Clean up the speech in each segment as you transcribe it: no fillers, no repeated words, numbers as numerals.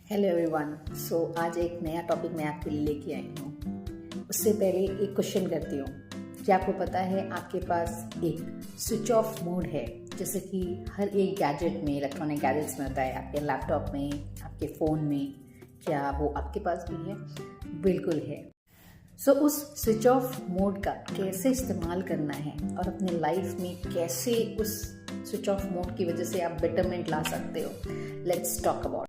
Hello everyone. आज एक नया टॉपिक मैं आपके लिए लेके आई हूँ। उससे पहले एक क्वेश्चन करती हूँ। क्या आपको पता है आपके पास एक स्विच ऑफ मोड है, जैसे कि हर एक गैजेट में, इलेक्ट्रॉनिक गैजेट्स में होता है, आपके लैपटॉप में, आपके फ़ोन में। क्या वो आपके पास भी है? बिल्कुल है। उस स्विच ऑफ मोड का कैसे इस्तेमाल करना है और अपने लाइफ में कैसे उस स्विच ऑफ मोड की वजह से आप बेटरमेंट ला सकते हो, लेट्स टॉक अबाउट।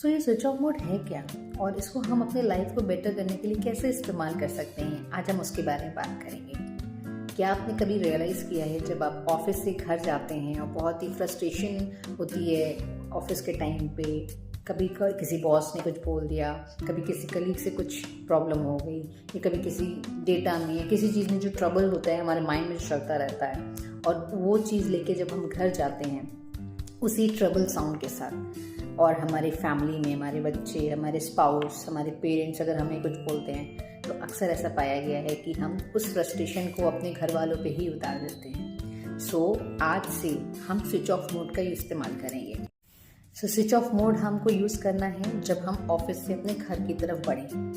ये स्विच ऑफ मोड है क्या और इसको हम अपने लाइफ को बेटर करने के लिए कैसे इस्तेमाल कर सकते हैं, आज हम उसके बारे में बात करेंगे। क्या आपने कभी रियलाइज़ किया है जब आप ऑफिस से घर जाते हैं और बहुत ही फ्रस्ट्रेशन होती है ऑफिस के टाइम पे, कभी किसी बॉस ने कुछ बोल दिया, कभी किसी कलीग से कुछ प्रॉब्लम हो गई, या कभी किसी डेटा में या किसी चीज़ में जो ट्रबल होता है हमारे माइंड में चलता रहता है, और वो चीज़ लेके जब हम घर जाते हैं उसी ट्रबल साउंड के साथ, और हमारी फैमिली में हमारे बच्चे, हमारे स्पाउस, हमारे पेरेंट्स अगर हमें कुछ बोलते हैं तो अक्सर ऐसा पाया गया है कि हम उस फ्रस्ट्रेशन को अपने घर वालों पे ही उतार देते हैं। आज से हम स्विच ऑफ मोड का इस्तेमाल करेंगे। स्विच ऑफ मोड हमको यूज़ करना है जब हम ऑफिस से अपने घर की तरफ बढ़ें।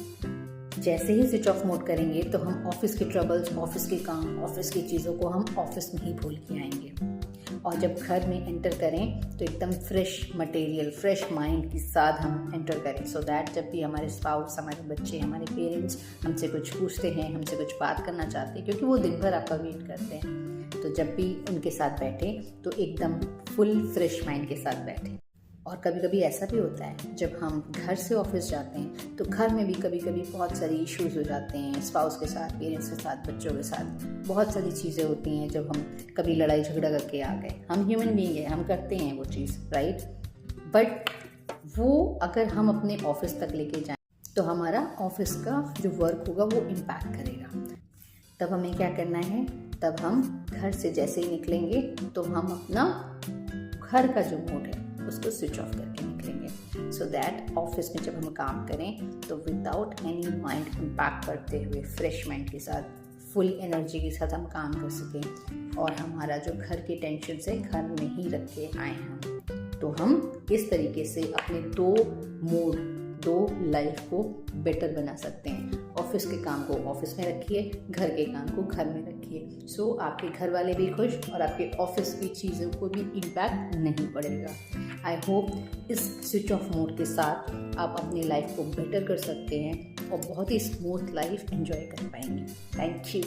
जैसे ही स्विच ऑफ मोड करेंगे तो हम ऑफिस के ट्रबल्स, ऑफिस के काम, ऑफिस की चीज़ों को हम ऑफिस में ही भूल के आएंगे, और जब घर में एंटर करें तो एकदम फ्रेश मटेरियल, फ्रेश माइंड के साथ हम एंटर करें, सो दैट जब भी हमारे स्पाउस, हमारे बच्चे, हमारे पेरेंट्स हमसे कुछ पूछते हैं, हमसे कुछ बात करना चाहते हैं, क्योंकि वो दिन भर आपका वेट करते हैं, तो जब भी उनके साथ बैठे तो एकदम फुल फ्रेश माइंड के साथ बैठे। और कभी कभी ऐसा भी होता है जब हम घर से ऑफिस जाते हैं तो घर में भी कभी कभी बहुत सारी इश्यूज हो जाते हैं, स्पाउस के साथ, पेरेंट्स के साथ, बच्चों के साथ बहुत सारी चीज़ें होती हैं। जब हम कभी लड़ाई झगड़ा करके आ गए, हम ह्यूमन बीइंग हैं, हम करते हैं वो चीज़, राइट। बट वो अगर हम अपने ऑफिस तक लेके जाएं तो हमारा ऑफिस का जो वर्क होगा वो इम्पैक्ट करेगा। तब हमें क्या करना है, तब हम घर से जैसे ही निकलेंगे तो हम अपना घर का जो मोड है उसको स्विच ऑफ करके निकलेंगे, सो दैट ऑफिस में जब हम काम करें तो विदाउट एनी माइंड इम्पैक्ट करते हुए फ्रेश माइंड के साथ, फुल एनर्जी के साथ हम काम कर सकें, और हमारा जो घर के टेंशन से घर में ही रख के आए हम। तो हम इस तरीके से अपने दो लाइफ को बेटर बना सकते हैं। ऑफिस के काम को ऑफिस में रखिए, घर के काम को घर में रखिए। आपके घर वाले भी खुश और आपके ऑफिस की चीज़ों को भी इम्पैक्ट नहीं पड़ेगा। आई होप इस स्विच ऑफ मोड के साथ आप अपनी लाइफ को बेटर कर सकते हैं और बहुत ही स्मूथ लाइफ एंजॉय कर पाएंगे। Thank you.